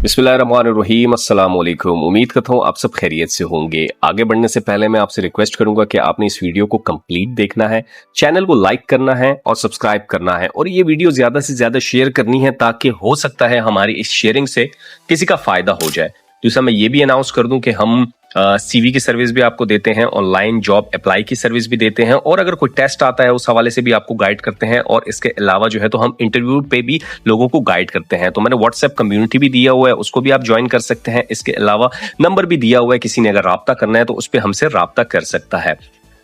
बिस्मिल्लाहिर्रहमानिर्रहीम, अस्सलाम वालेकुम। उम्मीद करता हूँ आप सब खैरियत से होंगे। आगे बढ़ने से पहले मैं आपसे रिक्वेस्ट करूंगा कि आपने इस वीडियो को कंप्लीट देखना है, चैनल को लाइक करना है और सब्सक्राइब करना है और ये वीडियो ज्यादा से ज्यादा शेयर करनी है ताकि हो सकता है हमारी इस शेयरिंग से किसी का फायदा हो जाए। दूसरा मैं ये भी अनाउंस कर दूं कि हम सीवी की सर्विस भी आपको देते हैं, ऑनलाइन जॉब अप्लाई की सर्विस भी देते हैं और अगर कोई टेस्ट आता है उस हवाले से भी आपको गाइड करते हैं और इसके अलावा जो है तो हम इंटरव्यू पे भी लोगों को गाइड करते हैं। तो मैंने व्हाट्सएप कम्युनिटी भी दिया हुआ है, उसको भी आप ज्वाइन कर सकते हैं। इसके अलावा नंबर भी दिया हुआ है, किसी ने अगर राब्ता करना है तो उस पर हमसे राब्ता कर सकता है।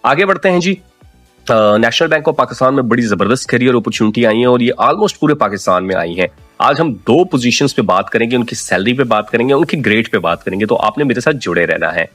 आगे बढ़ते हैं जी। नेशनल बैंक ऑफ पाकिस्तान में बड़ी जबरदस्त करियर अपॉर्चुनिटी आई है और ये ऑलमोस्ट पूरे पाकिस्तान में आई है। आज हम दो पोजीशंस पे बात करेंगे, उनकी सैलरी पे बात करेंगे, उनकी ग्रेड पे बात करेंगे, तो आपने मेरे साथ जुड़े रहना है।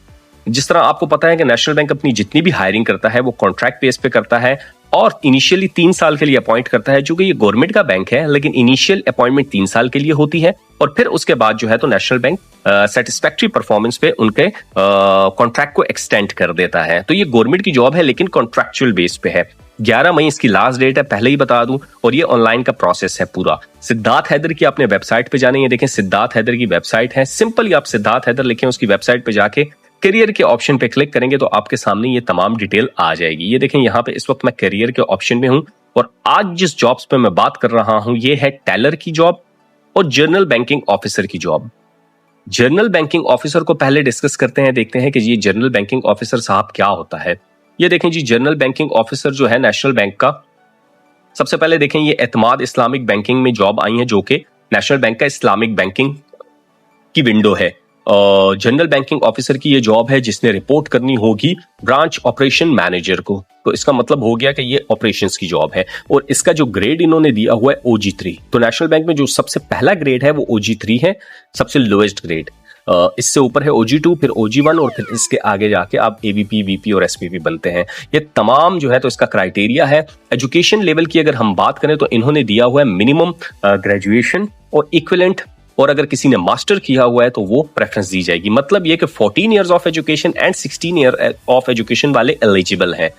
जिस तरह आपको पता है कि नेशनल बैंक अपनी जितनी भी हायरिंग करता है वो कॉन्ट्रैक्ट बेस पे करता है और इनिशियली 3 साल के लिए अपॉइंट करता है। चूंकि ये गवर्नमेंट का बैंक है लेकिन इनिशियल अपॉइंटमेंट 3 साल के लिए होती है और फिर उसके बाद जो है तो नेशनल बैंक सेटिस्फैक्टरी परफॉर्मेंस पे उनके कॉन्ट्रैक्ट को एक्सटेंड कर देता है। तो ये गवर्नमेंट की जॉब है लेकिन कॉन्ट्रैक्चुअल बेस पे है। 11 मई इसकी लास्ट डेट है, पहले ही बता दूं, और ये ऑनलाइन का प्रोसेस है पूरा। सिद्धार्थ हैदर की आपने वेबसाइट पे जाना है, ये देखें सिद्धार्थ हैदर की वेबसाइट है। सिंपली आप सिद्धार्थ हैदर लिखें, उसकी वेबसाइट पे जाके करियर के ऑप्शन पे क्लिक करेंगे तो आपके सामने ये तमाम डिटेल आ जाएगी। ये देखें यहाँ पे इस वक्त मैं करियर के ऑप्शन में हूं और आज जिस जॉब्स पे मैं बात कर रहा हूं ये है टेलर की जॉब और जनरल बैंकिंग ऑफिसर की जॉब। जनरल बैंकिंग ऑफिसर को पहले डिस्कस करते हैं, देखते हैं कि ये जनरल बैंकिंग ऑफिसर साहब क्या होता है। ये देखें जी, जनरल बैंकिंग ऑफिसर जो है नेशनल बैंक का, सबसे पहले देखें ये एतमाद इस्लामिक बैंकिंग में जॉब आई है जो कि नेशनल बैंक का इस्लामिक बैंकिंग की विंडो है। जनरल बैंकिंग ऑफिसर की ये जॉब है जिसने रिपोर्ट करनी होगी ब्रांच ऑपरेशन मैनेजर को। तो इसका मतलब हो गया कि ये ऑपरेशंस की जॉब है और इसका जो ग्रेड इन्होंने दिया हुआ है OG3। तो नेशनल बैंक में जो सबसे पहला ग्रेड है वो OG3 है, सबसे लोएस्ट ग्रेड। इससे ऊपर है OG2, फिर OG1 और फिर इसके आगे जाके आप AVP, VP और SPP बनते हैं। ये तमाम जो है तो इसका क्राइटेरिया है। एजुकेशन लेवल की अगर हम बात करें तो इन्होंने दिया हुआ है मिनिमम ग्रेजुएशन और इक्विवेलेंट, और अगर किसी ने मास्टर किया हुआ है तो वो प्रेफरेंस दी जाएगी। मतलब ये कि 14 years of education and 16 year of education वाले एलिजिबल हैं।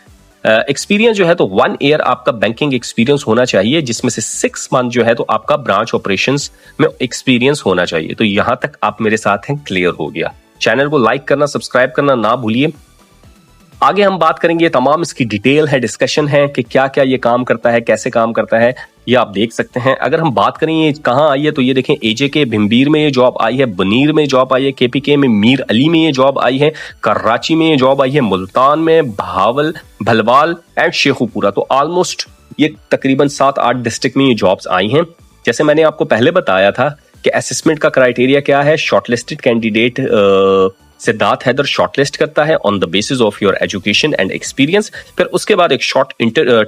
एक्सपीरियंस जो है तो 1 ईयर आपका बैंकिंग एक्सपीरियंस होना चाहिए, जिसमें से 6 मंथ जो है तो आपका ब्रांच ऑपरेशंस में एक्सपीरियंस होना चाहिए। तो यहां तक आप मेरे साथ हैं, क्लियर हो गया। चैनल को लाइक करना, सब्सक्राइब करना ना भूलिए। आगे हम बात करेंगे, तमाम इसकी डिटेल है, डिस्कशन है कि क्या क्या ये काम करता है, कैसे काम करता है, ये आप देख सकते हैं। अगर हम बात करें ये कहाँ आई है तो ये देखें AJK भिम्बीर में ये जॉब आई है, बनीर में जॉब आई है, KPK में मीर अली में ये जॉब आई है, कराची में ये जॉब आई है, मुल्तान में, भावल, भलवाल एंड शेखुपुरा। तो ऑलमोस्ट ये तकरीबन 7-8 डिस्ट्रिक्ट में ये जॉब्स आई हैं। जैसे मैंने आपको पहले बताया था कि असेसमेंट का क्राइटेरिया क्या है। Shortlisted candidate Siddharth Haider shortlist करता है on the basis of your education and experience. फिर उसके बाद एक शॉर्ट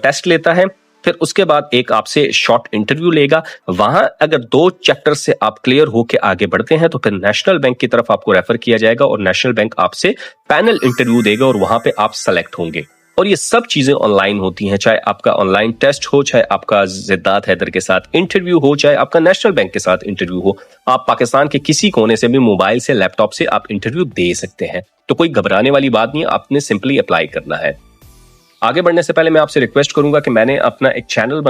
टेस्ट लेता है, फिर उसके बाद एक आपसे शॉर्ट इंटरव्यू लेगा। वहां अगर 2 चैप्टर से आप क्लियर होकर आगे बढ़ते हैं तो फिर नेशनल बैंक की तरफ आपको रेफर किया जाएगा और नेशनल बैंक आपसे पैनल इंटरव्यू देगा और वहां पे आप सेलेक्ट होंगे। और ये सब चीजें ऑनलाइन होती हैं, चाहे आपका ऑनलाइन टेस्ट हो, चाहे आपका सिद्धार्थ हैदर के साथ इंटरव्यू हो, चाहे आपका नेशनल बैंक के साथ इंटरव्यू हो। आप पाकिस्तान के किसी कोने से भी मोबाइल से, लैपटॉप से आप इंटरव्यू दे सकते हैं। तो कोई घबराने वाली बात नहीं है, आपने सिंपली अप्लाई करना है। आगे बढ़ने से पहले मैं आपसे रिक्वेस्ट करूंगा कि मैंने अपना एक चैनल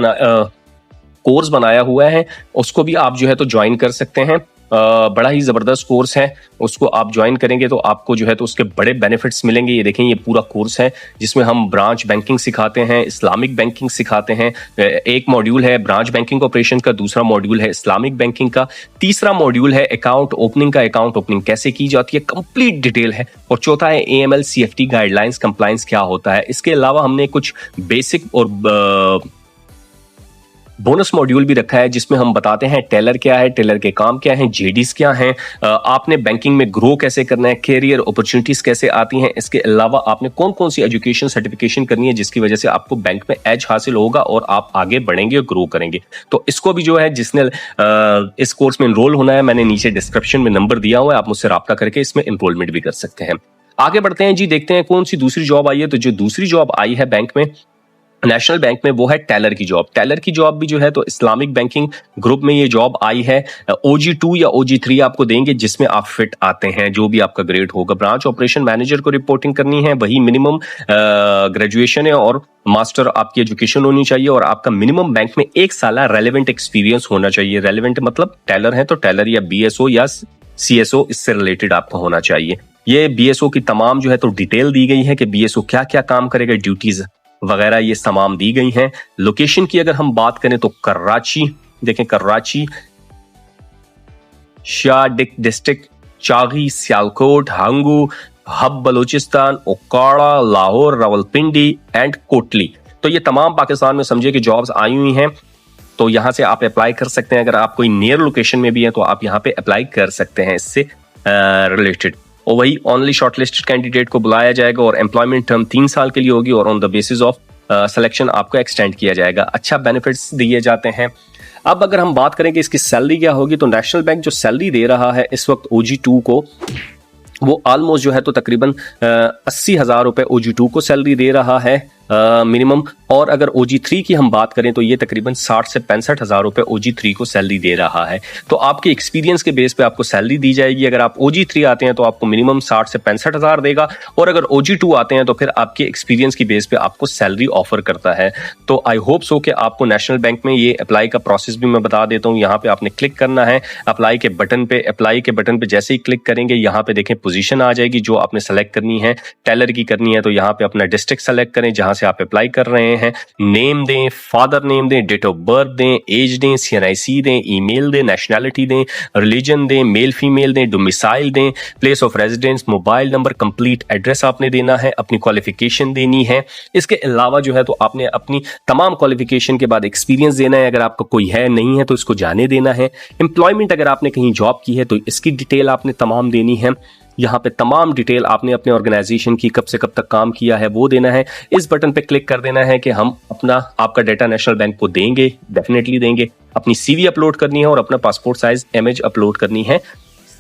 कोर्स बनाया हुआ है, उसको भी आप जो है तो ज्वाइन कर सकते हैं। बड़ा ही जबरदस्त कोर्स है, उसको आप ज्वाइन करेंगे तो आपको जो है तो उसके बड़े बेनिफिट्स मिलेंगे। ये देखें, ये पूरा कोर्स है जिसमें हम ब्रांच बैंकिंग सिखाते हैं, इस्लामिक बैंकिंग सिखाते हैं। एक मॉड्यूल है ब्रांच बैंकिंग ऑपरेशन का, दूसरा मॉड्यूल है इस्लामिक बैंकिंग का, तीसरा मॉड्यूल है अकाउंट ओपनिंग का, अकाउंट ओपनिंग कैसे की जाती है, कंप्लीट डिटेल है। और चौथा है AML CFT गाइडलाइंस कंप्लाइंस क्या होता है। इसके अलावा हमने कुछ बेसिक और बोनस मॉड्यूल भी रखा है जिसमें हम बताते हैं टेलर क्या है, टेलर के काम क्या हैं, JDs क्या हैं, आपने बैंकिंग में ग्रो कैसे करना है, कैरियर अपॉर्चुनिटीज कैसे आती हैं। इसके अलावा आपने कौन कौन सी एजुकेशन सर्टिफिकेशन करनी है जिसकी वजह से आपको बैंक में एज हासिल होगा और आप आगे बढ़ेंगे और ग्रो करेंगे। तो इसको भी जो है जिसने इस कोर्स में एनरोल होना है, मैंने नीचे डिस्क्रिप्शन में नंबर दिया हुआ है, आप मुझसे राब्ता करके इसमें एनरोलमेंट भी कर सकते हैं। आगे बढ़ते हैं जी, देखते हैं कौन सी दूसरी जॉब आई है। तो जो दूसरी जॉब आई है बैंक में नेशनल बैंक में, वो है टेलर की जॉब। टेलर की जॉब भी जो है तो इस्लामिक बैंकिंग ग्रुप में ये जॉब आई है। OG2 या OG3 आपको देंगे जिसमें आप फिट आते हैं, जो भी आपका ग्रेड होगा। ब्रांच ऑपरेशन मैनेजर को रिपोर्टिंग करनी है, वही मिनिमम ग्रेजुएशन है और मास्टर आपकी एजुकेशन होनी चाहिए, और आपका मिनिमम बैंक में 1 साल रेलेवेंट एक्सपीरियंस होना चाहिए। रेलेवेंट मतलब टेलर है तो टेलर या BSO या CSO इससे रिलेटेड आपका होना चाहिए। ये BSO की तमाम जो है तो डिटेल दी गई है कि BSO क्या क्या काम करेगा, ड्यूटीज वगैरह ये तमाम दी गई हैं। लोकेशन की अगर हम बात करें तो कराची, देखें कराची, शाहडिक डिस्ट्रिक्ट, चागी, सियालकोट, हंगू, हब बलूचिस्तान, ओकाड़ा, लाहौर, रावलपिंडी एंड कोटली। तो ये तमाम पाकिस्तान में समझिए कि जॉब्स आई हुई हैं, तो यहां से आप अप्लाई कर सकते हैं। अगर आप कोई नियर लोकेशन में भी हैं तो आप यहां पे अप्लाई कर सकते हैं इससे रिलेटेड। और वही ओनली शॉर्टलिस्टेड कैंडिडेट को बुलाया जाएगा और एम्प्लॉयमेंट टर्म 3 साल के लिए होगी और on the basis of selection आपको एक्सटेंड किया जाएगा। अच्छा बेनिफिट्स दिए जाते हैं। अब अगर हम बात करें कि इसकी सैलरी क्या होगी, तो नेशनल बैंक जो सैलरी दे रहा है इस वक्त OG2 को, वो ऑलमोस्ट जो है तो तकरीबन 80,000 रुपए OG2 को सैलरी दे रहा है मिनिमम। और अगर OG3 की हम बात करें तो ये तकरीबन 60 से 65,000 रुपए OG3 को सैलरी दे रहा है। तो आपके एक्सपीरियंस के बेस पे आपको सैलरी दी जाएगी। अगर आप OG3 आते हैं तो आपको मिनिमम 60 से 65,000 देगा, और अगर OG2 आते हैं तो फिर आपके एक्सपीरियंस की बेस पे आपको सैलरी ऑफर करता है। तो आई होप सो कि आपको नेशनल बैंक में ये अप्लाई का प्रोसेस भी मैं बता देता हूँ। यहाँ पे आपने क्लिक करना है अप्लाई के बटन पे। अप्लाई के बटन पे जैसे ही क्लिक करेंगे, यहाँ पे देखें पोजीशन आ जाएगी जो आपने सेलेक्ट करनी है। टेलर की करनी है तो यहाँ पे अपना डिस्ट्रिक्ट सेलेक्ट करें जहां से आप अप्लाई कर रहे हैं, नेम दें, फादर नेम दें, डेट ऑफ बर्थ दें, एज दें, CNIC दें, ईमेल दें, नेशनैलिटी दें, रिलीजन दें, मेल फीमेल दें, डोमिसाइल दें, place of residence, mobile number, complete address आपने देना है, अपनी क्वालिफिकेशन देनी है। इसके अलावा जो है तो आपने अपनी तमाम क्वालिफिकेशन के बाद एक्सपीरियंस देना है। अगर आपका कोई है नहीं है तो इसको जाने देना है। एम्प्लॉयमेंट अगर आपने कहीं जॉब की है तो इसकी डिटेल आपने तमाम देनी है। यहाँ पे तमाम डिटेल आपने अपने ऑर्गेनाइजेशन की कब से कब तक काम किया है वो देना है। इस बटन पे क्लिक कर देना है कि हम आपका डेटा नेशनल बैंक को देंगे, डेफिनेटली देंगे। अपनी CV अपलोड करनी है और अपना पासपोर्ट साइज इमेज अपलोड करनी है।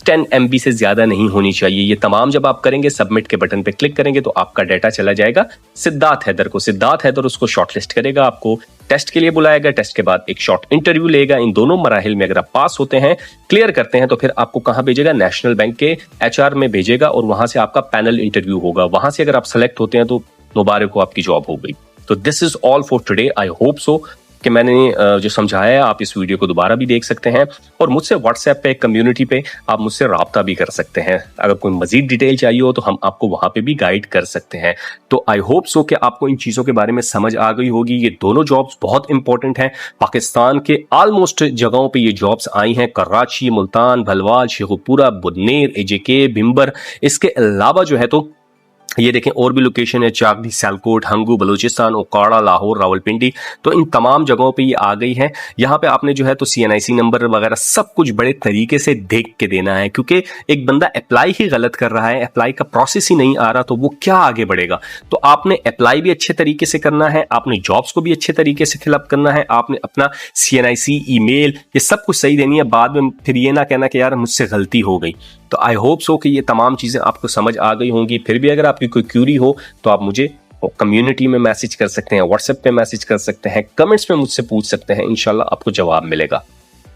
10 MB से ज्यादा नहीं होनी चाहिए। ये तमाम जब आप करेंगे, सबमिट के बटन पे क्लिक करेंगे तो आपका डेटा चला जाएगा सिद्धार्थ हैदर को। सिद्धार्थ हैदर उसको शॉर्टलिस्ट करेगा, आपको टेस्ट के लिए बुलाएगा। टेस्ट के बाद एक शॉर्ट इंटरव्यू लेगा। इन दोनों मराहिल में अगर आप पास होते हैं, क्लियर करते हैं, तो फिर आपको कहां भेजेगा, नेशनल बैंक के HR में भेजेगा और वहां से आपका पैनल इंटरव्यू होगा। वहां से अगर आप सेलेक्ट होते हैं तो मुबारक हो, आपकी जॉब हो गई। तो this is all for today. I hope so कि मैंने जो समझाया है आप इस वीडियो को दोबारा भी देख सकते हैं, और मुझसे व्हाट्सएप पे, कम्युनिटी पे आप मुझसे राब्ता भी कर सकते हैं। अगर कोई मजीद डिटेल चाहिए हो तो हम आपको वहां पे भी गाइड कर सकते हैं। तो आई होप सो कि आपको इन चीजों के बारे में समझ आ गई होगी। ये दोनों जॉब्स बहुत इंपॉर्टेंट हैं। पाकिस्तान के ऑलमोस्ट जगहों पे ये जॉब्स आई हैं, कराची, मुल्तान, भलवाल, शेखुपुरा, बुदनेर, AJK, भिम्बर। इसके अलावा जो है तो ये देखें और भी लोकेशन है, चाकदी, सियालकोट, हंगू, बलूचिस्तान, ओकाड़ा, लाहौर, रावलपिंडी। तो इन तमाम जगहों पे ये आ गई है। यहाँ पे आपने जो है तो CNIC नंबर वगैरह सब कुछ बड़े तरीके से देख के देना है, क्योंकि एक बंदा अप्लाई ही गलत कर रहा है, अप्लाई का प्रोसेस ही नहीं आ रहा, तो वो क्या आगे बढ़ेगा। तो आपने अप्लाई भी अच्छे तरीके से करना है, आपने जॉब्स को भी अच्छे तरीके से फिलअप करना है, आपने अपना CNIC, ईमेल, ये सब कुछ सही देनी है। बाद में फिर ये ना कहना कि यार मुझसे गलती हो गई। तो आई होप सो कि ये तमाम चीजें आपको समझ आ गई होंगी। फिर भी अगर आपकी कोई क्यूरी हो तो आप मुझे कम्युनिटी में मैसेज कर सकते हैं, व्हाट्सएप पे मैसेज कर सकते हैं, कमेंट्स में मुझसे पूछ सकते हैं। इंशाल्लाह आपको जवाब मिलेगा।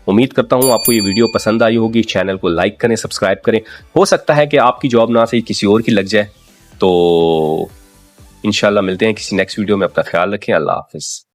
उम्मीद करता हूं आपको ये वीडियो पसंद आई होगी। चैनल को लाइक करें, सब्सक्राइब करें। हो सकता है कि आपकी जॉब ना सही किसी और की लग जाए। तो इंशाल्लाह मिलते हैं किसी नेक्स्ट वीडियो में। अपना ख्याल रखें। अल्लाह हाफिज।